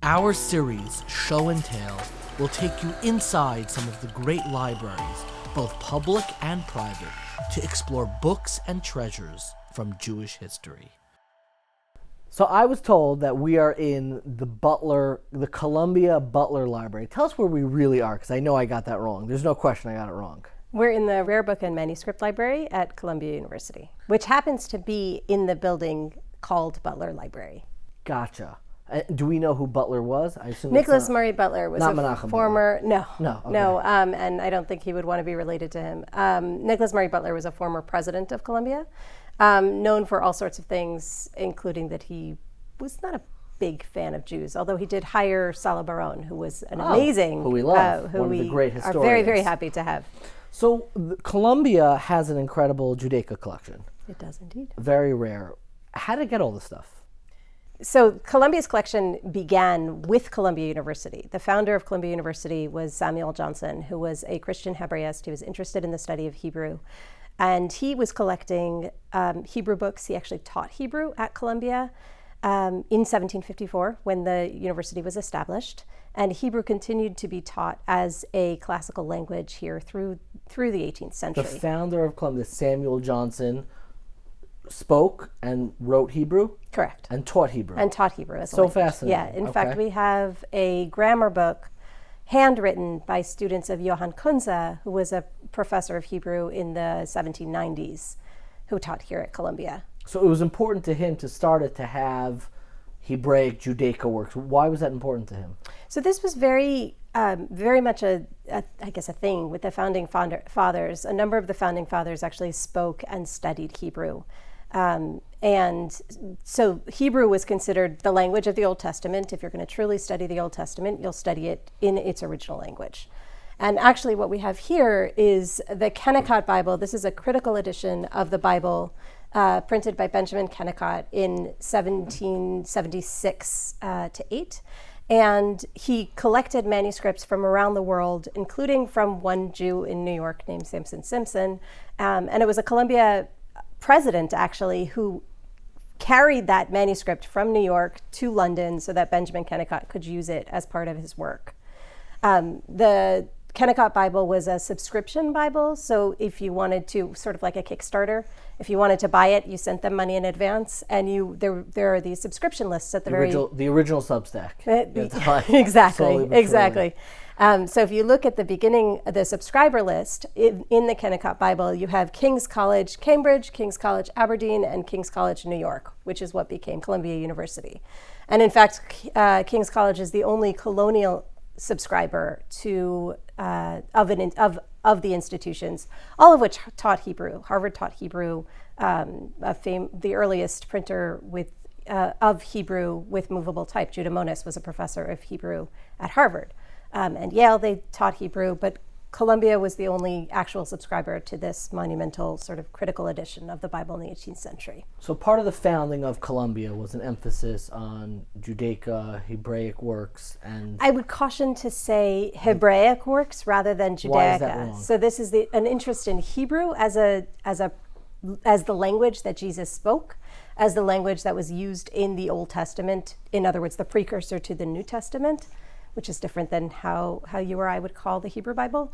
Our series, Show and Tell, will take you inside some of the great libraries, both public and private, to explore books and treasures from Jewish history. So I was told that we are in the Columbia Butler Library. Tell us where we really are, because I know I got that wrong. There's no question I got it wrong. We're in the Rare Book and Manuscript Library at Columbia University, which happens to be in the building called Butler Library. Gotcha. Do we know who Butler was? I assume Nicholas Murray Butler was a former... Okay. No, and I don't think he would want to be related to him. Nicholas Murray Butler was a former president of Columbia, known for all sorts of things, including that he was not a big fan of Jews, although he did hire Sala Baron, who was an amazing... who we love, one of the great historians. Are very, very happy to have. So Columbia has an incredible Judaica collection. It does indeed. Very rare. How did it get all this stuff? So Columbia's collection began with Columbia University. The founder of Columbia University was Samuel Johnson, who was a Christian Hebraist. He was interested in the study of Hebrew. And he was collecting Hebrew books. He actually taught Hebrew at Columbia in 1754 when the university was established. And Hebrew continued to be taught as a classical language here through the 18th century. The founder of Columbia, Samuel Johnson, spoke and wrote Hebrew? Correct. And taught Hebrew. And taught Hebrew as a so language. Fascinating. Yeah, in fact, we have a grammar book handwritten by students of Johann Kunze, who was a professor of Hebrew in the 1790s, who taught here at Columbia. So it was important to him to start it to have Hebraic Judaica works. Why was that important to him? So this was very much a thing with the founding fathers. A number of the founding fathers actually spoke and studied Hebrew. And so Hebrew was considered the language of the Old Testament. If you're going to truly study the Old Testament, you'll study it in its original language. And actually what we have here is the Kennicott Bible. This is a critical edition of the Bible printed by Benjamin Kennicott in 1776 to 8. And he collected manuscripts from around the world, including from one Jew in New York named Samson Simpson. And it was a Columbia president, actually, who carried that manuscript from New York to London so that Benjamin Kennicott could use it as part of his work. The Kennicott Bible was a subscription Bible, so if you wanted to, sort of like a Kickstarter, if you wanted to buy it, you sent them money in advance, and there are these subscription lists at the original Substack. Exactly. So if you look at the beginning, the subscriber list in the Kennicott Bible, you have King's College Cambridge, King's College Aberdeen, and King's College New York, which is what became Columbia University. And in fact, King's College is the only colonial subscriber to of the institutions, all of which taught Hebrew. Harvard taught Hebrew. The earliest printer of Hebrew with movable type, Judah Monis, was a professor of Hebrew at Harvard. And Yale, they taught Hebrew, but Columbia was the only actual subscriber to this monumental sort of critical edition of the Bible in the 18th century. So part of the founding of Columbia was an emphasis on Judaica, Hebraic works, and... I would caution to say Hebraic works rather than Judaica. Why is that wrong? So this is an interest in Hebrew as the language that Jesus spoke, as the language that was used in the Old Testament, in other words, the precursor to the New Testament, which is different than how you or I would call the Hebrew Bible.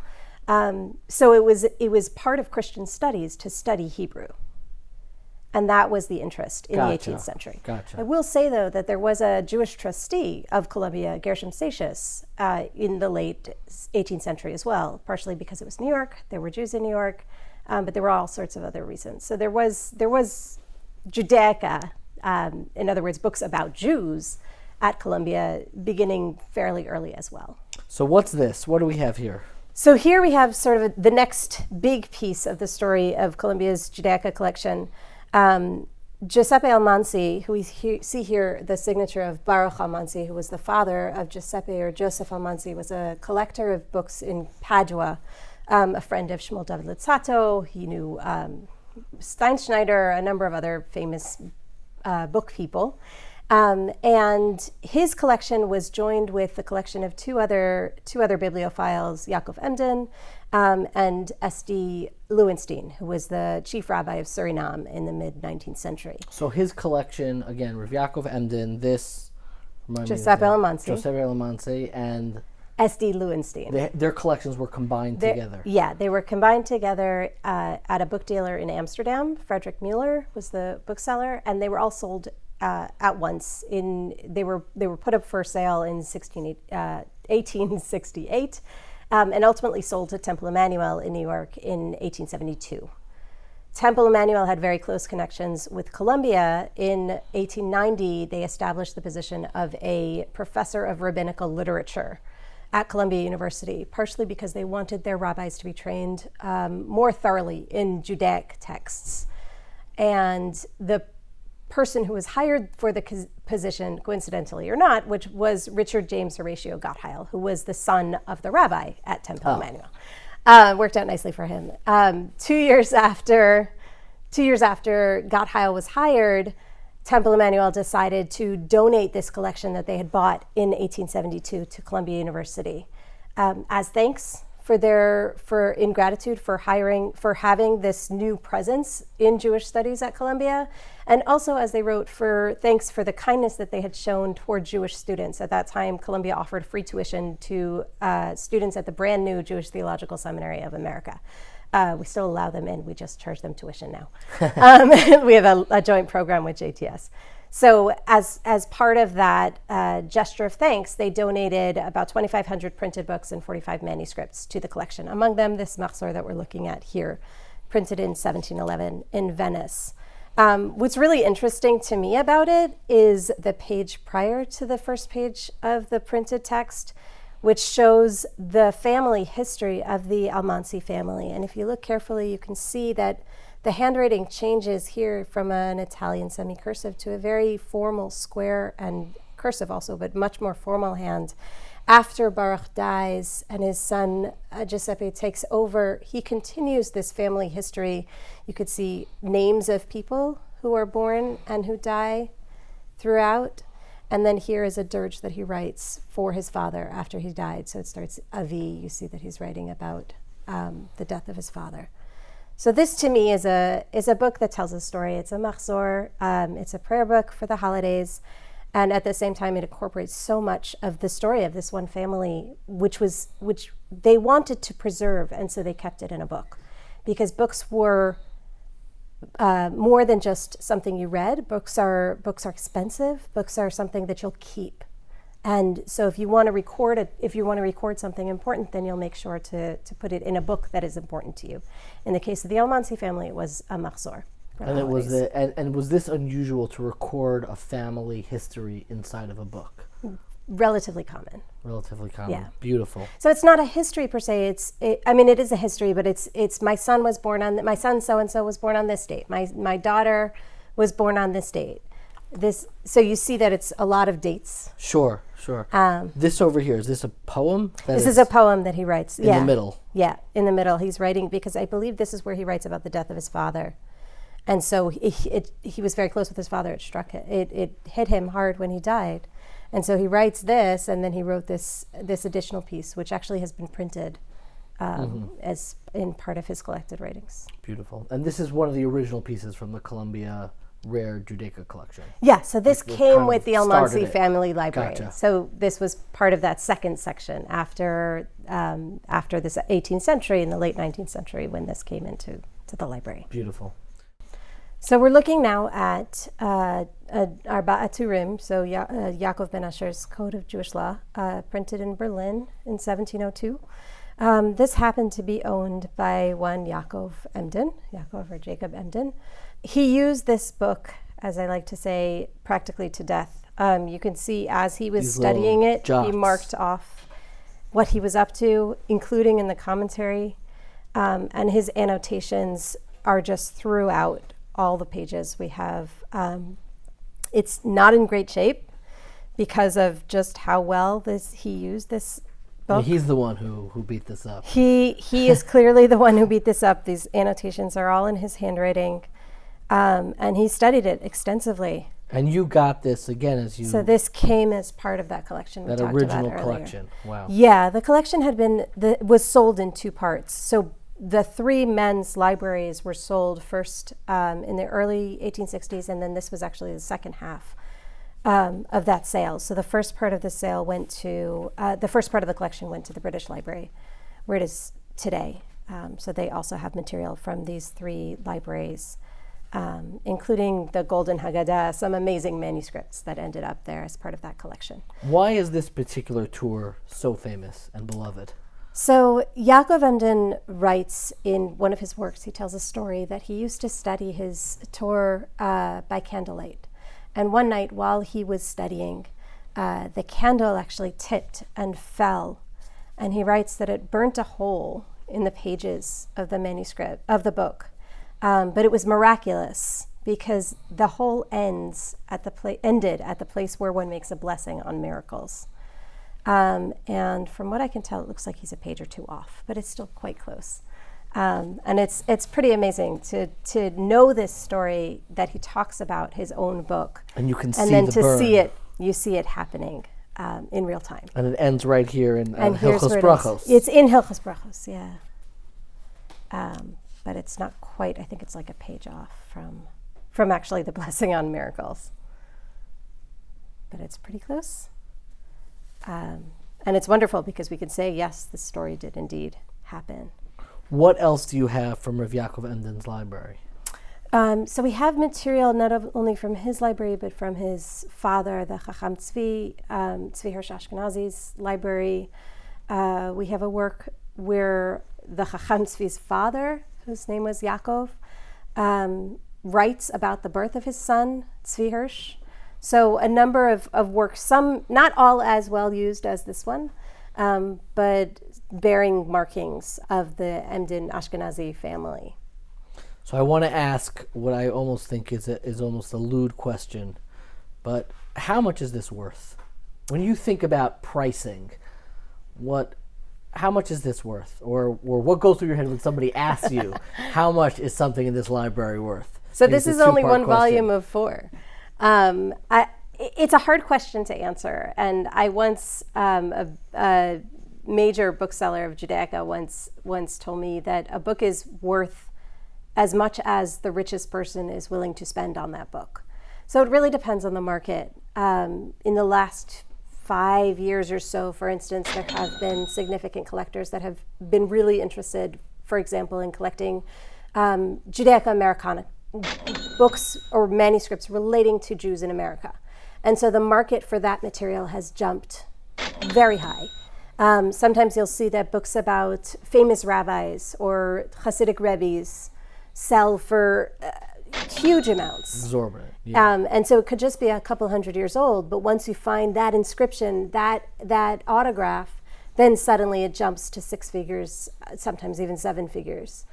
So it was part of Christian studies to study Hebrew. And that was the interest in the 18th century. Gotcha. I will say, though, that there was a Jewish trustee of Columbia, Gershom Satius, in the late 18th century as well, partially because it was New York. There were Jews in New York, but there were all sorts of other reasons. So there was Judaica, in other words, books about Jews, at Columbia, beginning fairly early as well. So what's this? What do we have here? So here we have sort of the next big piece of the story of Columbia's Judaica collection. Giuseppe Almanzi, who we see here, the signature of Baruch Almanzi, who was the father of Giuseppe or Joseph Almanzi, was a collector of books in Padua, a friend of Shmuel David Luzzatto. He knew Steinschneider, a number of other famous book people. And his collection was joined with the collection of two other bibliophiles, Yaakov Emden and S.D. Lowenstein, who was the chief rabbi of Suriname in the mid-19th century. So his collection, again, Rav Yaakov Emden, this Giuseppe Almanzi. Giuseppe Almanzi and S.D. Lowenstein. Their collections were combined together. Yeah, they were combined together at a book dealer in Amsterdam. Frederick Mueller was the bookseller, and they were all sold at once. They were put up for sale in 1868, and ultimately sold to Temple Emanuel in New York in 1872. Temple Emanuel had very close connections with Columbia. In 1890, they established the position of a professor of rabbinical literature at Columbia University, partially because they wanted their rabbis to be trained more thoroughly in Judaic texts. And the person who was hired for the position, coincidentally or not, which was Richard James Horatio Gottheil, who was the son of the rabbi at Temple Emanuel. Worked out nicely for him. 2 years after Gottheil was hired, Temple Emanuel decided to donate this collection that they had bought in 1872 to Columbia University as thanks in gratitude for having this new presence in Jewish studies at Columbia, and also, as they wrote, for thanks for the kindness that they had shown toward Jewish students. At that time, Columbia offered free tuition to students at the brand new Jewish Theological Seminary of America. We still allow them in, we just charge them tuition now. We have a joint program with JTS. So as part of that gesture of thanks, they donated about 2,500 printed books and 45 manuscripts to the collection. Among them, this Machzor that we're looking at here, printed in 1711 in Venice. What's really interesting to me about it is the page prior to the first page of the printed text, which shows the family history of the Almanzi family. And if you look carefully, you can see that the handwriting changes here from an Italian semi-cursive to a very formal square and cursive also, but much more formal hand. After Baruch dies and his son Giuseppe takes over, he continues this family history. You could see names of people who are born and who die throughout. And then here is a dirge that he writes for his father after he died. So it starts Avi. You see that he's writing about the death of his father. So this to me is a book that tells a story. It's a machzor, it's a prayer book for the holidays, and at the same time it incorporates so much of the story of this one family, which they wanted to preserve, and so they kept it in a book. Because books were more than just something you read. Books are expensive. Books are something that you'll keep. And so if you want to record something important, then you'll make sure to put it in a book that is important to you. In the case of the Almanzi family, it was a machzor. And was this unusual to record a family history inside of a book? Relatively common. Yeah. Beautiful. So it's not a history per se. It is a history, but it's my son so and so was born on this date. My daughter was born on this date. So you see that it's a lot of dates. Sure. This over here, is this a poem? This is a poem that he writes. In the middle. Yeah, in the middle. He's writing, because I believe this is where he writes about the death of his father. And so he was very close with his father. It hit him hard when he died. And so he writes this, and then he wrote this additional piece, which actually has been printed as in part of his collected writings. Beautiful. And this is one of the original pieces from the Columbia Rare Judaica collection. Yeah, so this came with the Almanzi family library. Gotcha. So this was part of that second section after this 18th century and the late 19th century, when this came into the library. Beautiful. So we're looking now at Arba'ah Turim, so Yaakov ben Asher's Code of Jewish Law, printed in Berlin in 1702. This happened to be owned by one Yaakov or Jacob Emden. He used this book, as I like to say, practically to death. You can see as he was studying it, he marked off what he was up to, including in the commentary, and his annotations are just throughout all the pages we have. It's not in great shape because of just how well he used this book. He's the one who beat this up. He is clearly the one who beat this up. These annotations are all in his handwriting, and he studied it extensively. And you got this again as you... So this came as part of that collection we talked original about collection. Wow. Yeah, the collection was sold in two parts. So the three men's libraries were sold first in the early 1860s, and then this was actually the second half. of that sale. So the first part of the sale went to, the first part of the collection went to the British Library, where it is today. So they also have material from these 3 libraries, including the Golden Haggadah, some amazing manuscripts that ended up there as part of that collection. Why is this particular tour so famous and beloved? So Yaakov Emden writes in one of his works, he tells a story that he used to study his Torah by candlelight. And one night while he was studying, the candle actually tipped and fell. And he writes that it burnt a hole in the pages of the manuscript, of the book. But it was miraculous because the hole ended at the place where one makes a blessing on miracles. And from what I can tell, it looks like he's a page or 2 off, but it's still quite close. And it's pretty amazing to know this story that he talks about his own book. And you can see and then the to burn. see it, you see it happening in real time. And it ends right here in Here's Hilchos where Brachos. It's in Hilchos Brachos, yeah. But it's not quite, I think it's like a page off from actually the blessing on miracles. But it's pretty close. And it's wonderful because we can say, yes, this story did indeed happen. What else do you have from Rav Yaakov Emden's library? So we have material not only from his library, but from his father, the Chacham Tzvi, Tzvi Hirsch Ashkenazi's library. We have a work where the Chacham Tzvi's father, whose name was Yaakov, writes about the birth of his son, Tzvi Hirsch. So a number of works, some not all as well used as this one, but bearing markings of the Emden Ashkenazi family. So I want to ask what I almost think is almost a lewd question, but how much is this worth? When you think about pricing, how much is this worth? Or what goes through your head when somebody asks you, how much is something in this library worth? So this is only one volume of 4. It's a hard question to answer. And I once, a major bookseller of Judaica once told me that a book is worth as much as the richest person is willing to spend on that book. So it really depends on the market. In the last 5 years or so, for instance, there have been significant collectors that have been really interested, for example, in collecting Judaica Americana books or manuscripts relating to Jews in America. And so the market for that material has jumped very high. Sometimes you'll see that books about famous rabbis or Hasidic rebbes sell for huge amounts. Exorbitant. Yeah. And so it could just be a couple hundred years old, but once you find that inscription, that autograph, then suddenly it jumps to 6 figures, sometimes even 7 figures.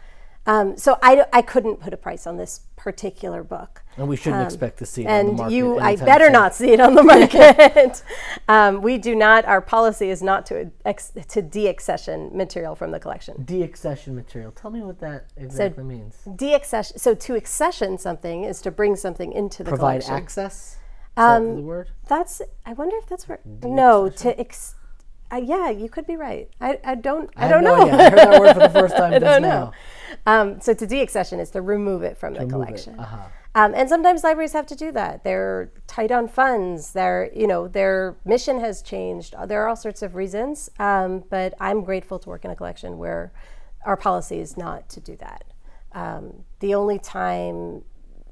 So I couldn't put a price on this particular book. And we shouldn't expect to see it on the market. And I better not see it on the market. We do not, our policy is not to de-accession material from the collection. De-accession material. Tell me what that exactly means. De-accession, so to accession something is to bring something into the Provide collection. access? Is that the word? I wonder if that's where, no, yeah, you could be right. I don't know. I heard that word for the first time just now. So to de-accession is to remove it from the collection. And sometimes libraries have to do that. They're tight on funds. Their mission has changed. There are all sorts of reasons. But I'm grateful to work in a collection where our policy is not to do that. The only time,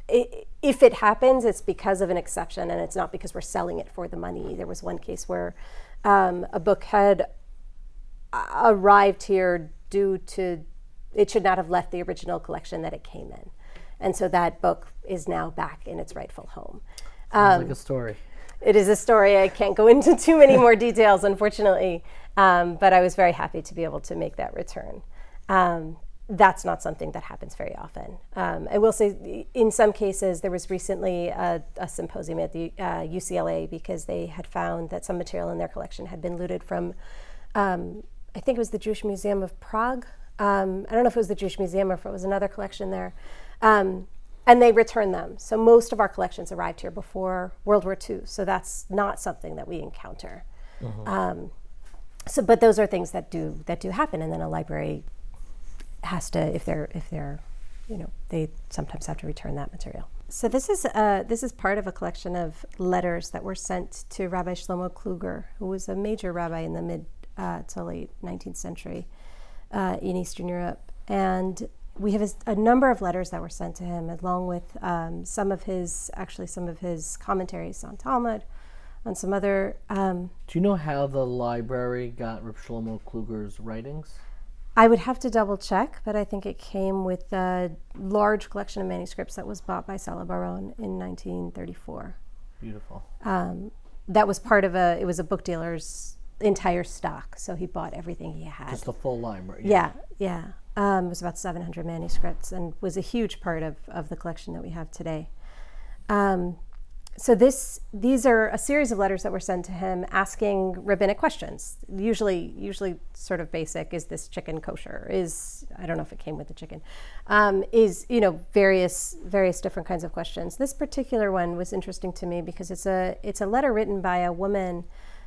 if it happens, it's because of an exception, and it's not because we're selling it for the money. There was one case where a book had arrived here due to, it should not have left the original collection that it came in. And so that book is now back in its rightful home. Sounds like a story. It is a story. I can't go into too many more details, unfortunately, but I was very happy to be able to make that return. That's not something that happens very often. I will say, in some cases, there was recently a symposium at the UCLA because they had found that some material in their collection had been looted from, I think it was the Jewish Museum of Prague. I don't know if it was the Jewish Museum or if it was another collection there. And they returned them. So most of our collections arrived here before World War II. So that's not something that we encounter. But those are things that do happen, and then a library has to, if they're, they sometimes have to return that material. So this is part of a collection of letters that were sent to Rabbi Shlomo Kluger, who was a major rabbi in the mid to late 19th century in Eastern Europe. And we have a number of letters that were sent to him, along with some of his commentaries on Talmud, on some other. Do you know how the library got Reb Shlomo Kluger's writings? I would have to double check, but I think it came with a large collection of manuscripts that was bought by Salah Baron in 1934. Beautiful. That was part of it was a book dealer's entire stock, so he bought everything he had. Just the full library. Yeah. It was about 700 manuscripts and was a huge part of the collection that we have today. So these are a series of letters that were sent to him asking rabbinic questions. Usually sort of basic: is this chicken kosher? I don't know if it came with the chicken. Various different kinds of questions. This particular one was interesting to me because it's a letter written by a woman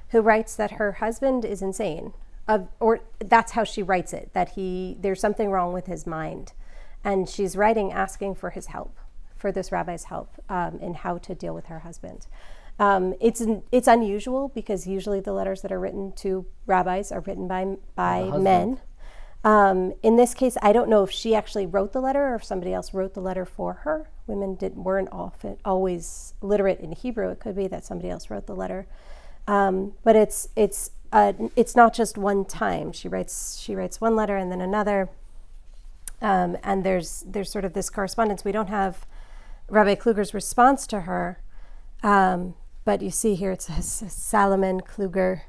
who writes that her husband is insane, or that's how she writes it. That there's something wrong with his mind, and she's writing asking for his help. For this rabbi's help in how to deal with her husband. It's unusual because usually the letters that are written to rabbis are written by men. In this case, I don't know if she actually wrote the letter or if somebody else wrote the letter for her. Women weren't often always literate in Hebrew. It could be that somebody else wrote the letter, but it's not just one time. She writes one letter and then another, and there's sort of this correspondence. We don't have Rabbi Kluger's response to her, but you see here it says Salomon Kluger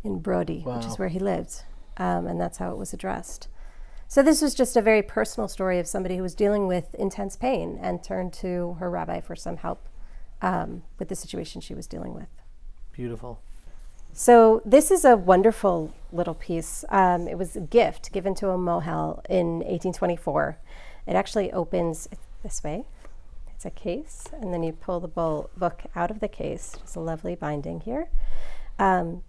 in Brody, wow. which is where he lived, and that's how it was addressed. So this was just a very personal story of somebody who was dealing with intense pain and turned to her rabbi for some help with the situation she was dealing with. Beautiful. So this is a wonderful little piece. It was a gift given to a mohel in 1824. It actually opens this way. It's a case, and then you pull the book out of the case. It's a lovely binding here. And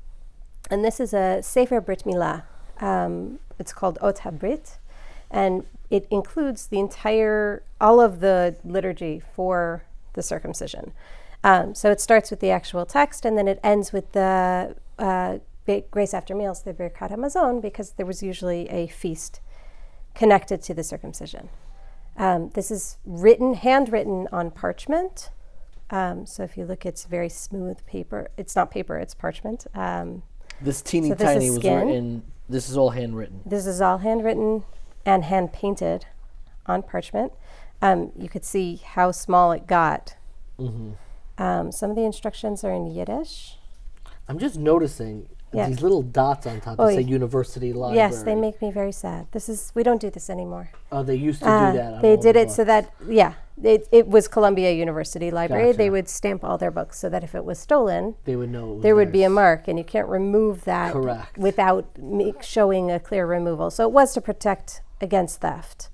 this is a Sefer Brit Milah. It's called Ot HaBrit, and it includes all of the liturgy for the circumcision. So it starts with the actual text, and then it ends with the grace after meals, the Birkat HaMazon, because there was usually a feast connected to the circumcision. This is handwritten on parchment. So if you look, it's very smooth paper. It's not paper, it's parchment. This teeny tiny was written. This is all handwritten. This is all handwritten and hand painted on parchment. You could see how small it got. Mm-hmm. Some of the instructions are in Yiddish. I'm just noticing these little dots on top that say University Library. Yes, they make me very sad. We don't do this anymore. Oh, they used to do that. They did it so that, it was Columbia University Library. Gotcha. They would stamp all their books so that if it was stolen, they would know there would be a mark, and you can't remove that Correct. without showing a clear removal. So it was to protect against theft.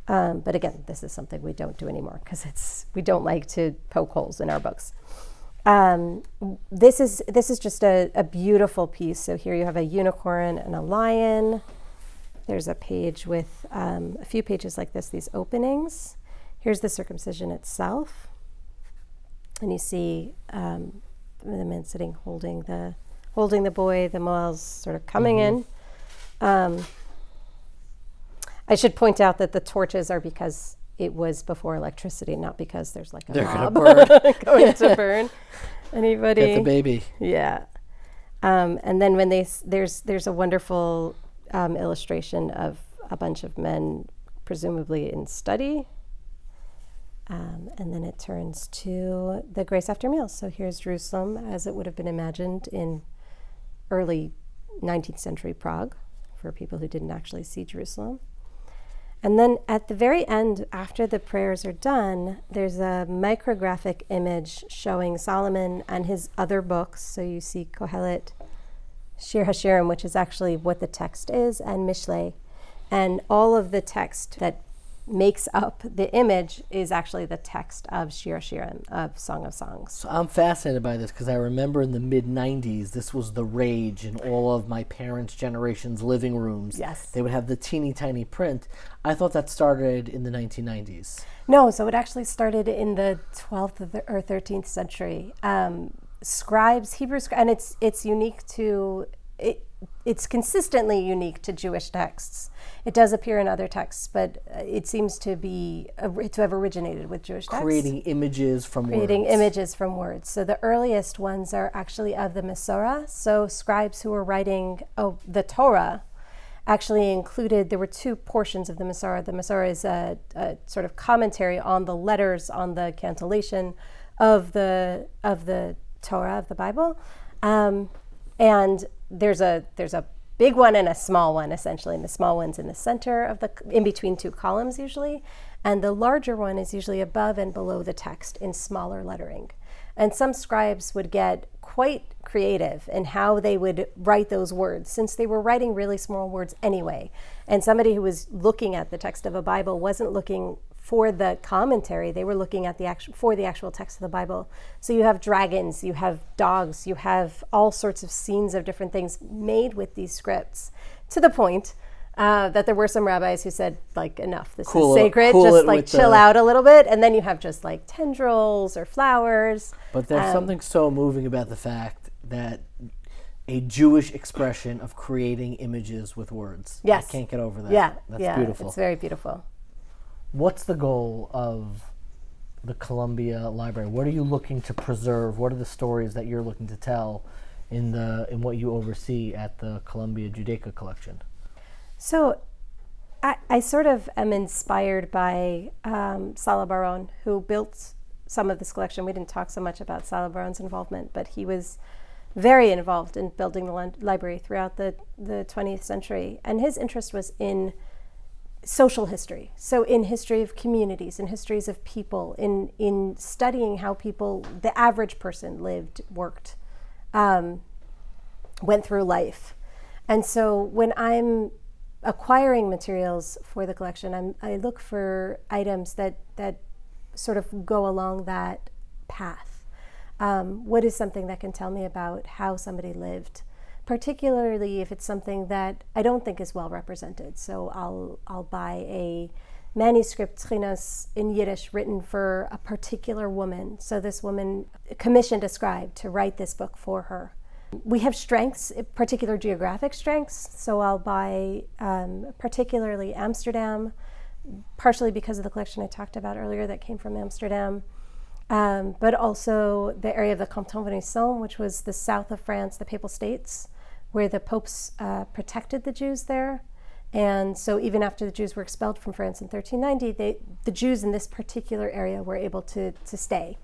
But again, this is something we don't do anymore because we don't like to poke holes in our books. This is just a beautiful piece. So here you have a unicorn and a lion. There's a page with a few pages like this, these openings. Here's the circumcision itself. And you see the man sitting holding the boy, the moel's sort of coming in. I should point out that the torches are because it was before electricity, not because there's like a mob going to burn anybody. Get the baby. Yeah. And then when there's a wonderful illustration of a bunch of men, presumably in study. And then it turns to the grace after meals. So here's Jerusalem as it would have been imagined in early 19th century Prague for people who didn't actually see Jerusalem. And then at the very end, after the prayers are done, there's a micrographic image showing Solomon and his other books. So you see Kohelet, Shir HaShirim, which is actually what the text is, and Mishlei. And all of the text that makes up the image is actually the text of Shir Shirim, of Song of Songs. So I'm fascinated by this because I remember in the mid-90s, this was the rage in all of my parents' generation's living rooms. Yes. They would have the teeny tiny print. I thought that started in the 1990s. No, so it actually started in the 12th or 13th century. Scribes, Hebrew scribes, and it's unique to... It's consistently unique to Jewish texts. It does appear in other texts, but it seems to have originated with Jewish texts. Creating images from words. So the earliest ones are actually of the Masorah. So scribes who were writing the Torah actually included, there were two portions of the Masorah. The Masorah is a sort of commentary on the letters, on the cantillation of the Torah, of the Bible. And there's a big one and a small one, essentially, and the small one's in the center in between two columns usually, and the larger one is usually above and below the text in smaller lettering. And some scribes would get quite creative in how they would write those words, since they were writing really small words anyway. And somebody who was looking at the text of a Bible wasn't looking for the commentary, they were looking at the actual text of the Bible. So you have dragons, you have dogs, you have all sorts of scenes of different things made with these scripts, to the point that there were some rabbis who said, like, enough, this is sacred, just like chill out a little bit. And then you have just like tendrils or flowers. But there's something so moving about the fact that a Jewish expression of creating images with words. Yes. I can't get over that. Yeah. That's beautiful. It's very beautiful. What's the goal of the Columbia Library? What are you looking to preserve? What are the stories that you're looking to tell in what you oversee at the Columbia Judaica collection? So I sort of am inspired by Salah Baron, who built some of this collection. We didn't talk so much about Salah Baron's involvement, but he was very involved in building the library throughout the 20th century. And his interest was in social history, so in history of communities, in histories of people, in studying how people, the average person, lived, worked, went through life. And so when I'm acquiring materials for the collection, I look for items that sort of go along that path. What is something that can tell me about how somebody lived, particularly if it's something that I don't think is well represented. So I'll buy a manuscript chinas in Yiddish written for a particular woman. So this woman commissioned a scribe to write this book for her. We have strengths, particular geographic strengths. So I'll buy particularly Amsterdam, partially because of the collection I talked about earlier that came from Amsterdam. But also the area of the Canton Venison, which was the south of France, the Papal States, where the popes protected the Jews there. And so even after the Jews were expelled from France in 1390, the Jews in this particular area were able to stay.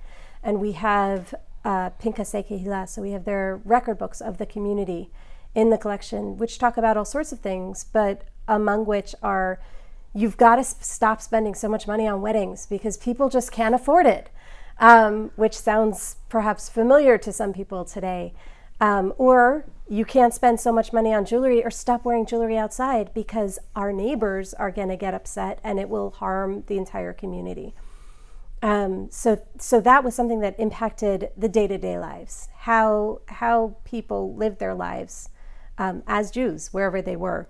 And we have Pinkasei Kehila, so we have their record books of the community in the collection, which talk about all sorts of things, but among which are, you've got to stop spending so much money on weddings because people just can't afford it. Which sounds perhaps familiar to some people today. Or you can't spend so much money on jewelry or stop wearing jewelry outside because our neighbors are going to get upset and it will harm the entire community. So that was something that impacted the day-to-day lives, how people lived their lives as Jews, wherever they were.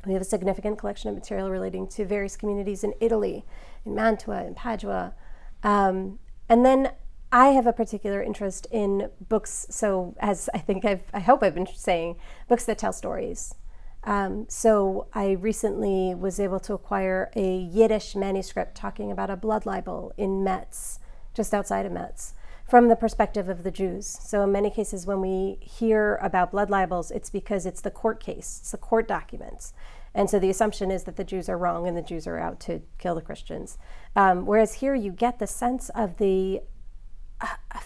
We have a significant collection of material relating to various communities in Italy, in Mantua, in Padua. And then I have a particular interest in books, so as I hope I've been saying, books that tell stories. So I recently was able to acquire a Yiddish manuscript talking about a blood libel in Metz, just outside of Metz, from the perspective of the Jews. So in many cases when we hear about blood libels, it's because it's the court case, it's the court documents. And so the assumption is that the Jews are wrong and the Jews are out to kill the Christians. Whereas here you get the sense of the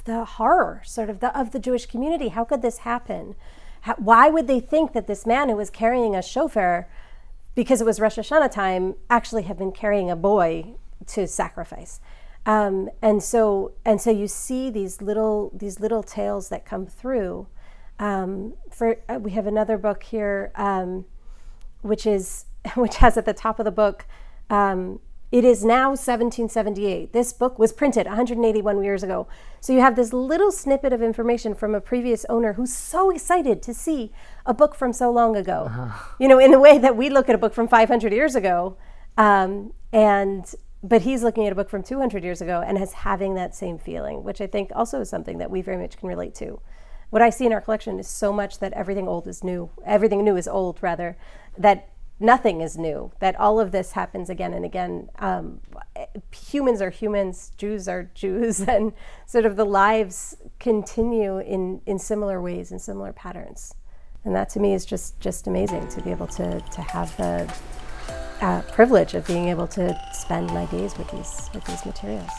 horror, sort of of the Jewish community. How could this happen? Why would they think that this man who was carrying a shofar, because it was Rosh Hashanah time, actually have been carrying a boy to sacrifice? And so you see these little tales that come through. We have another book here, which has at the top of the book It is now 1778. This book was printed 181 years ago. So you have this little snippet of information from a previous owner who's so excited to see a book from so long ago. You know, in the way that we look at a book from 500 years ago, but he's looking at a book from 200 years ago and is having that same feeling, which I think also is something that we very much can relate to. What I see in our collection is so much that everything old is new, everything new is old, rather, that nothing is new, that all of this happens again and again. Humans are humans, Jews are Jews, and sort of the lives continue in similar ways, in similar patterns. And that to me is just amazing, to be able to have the privilege of being able to spend my days with these materials.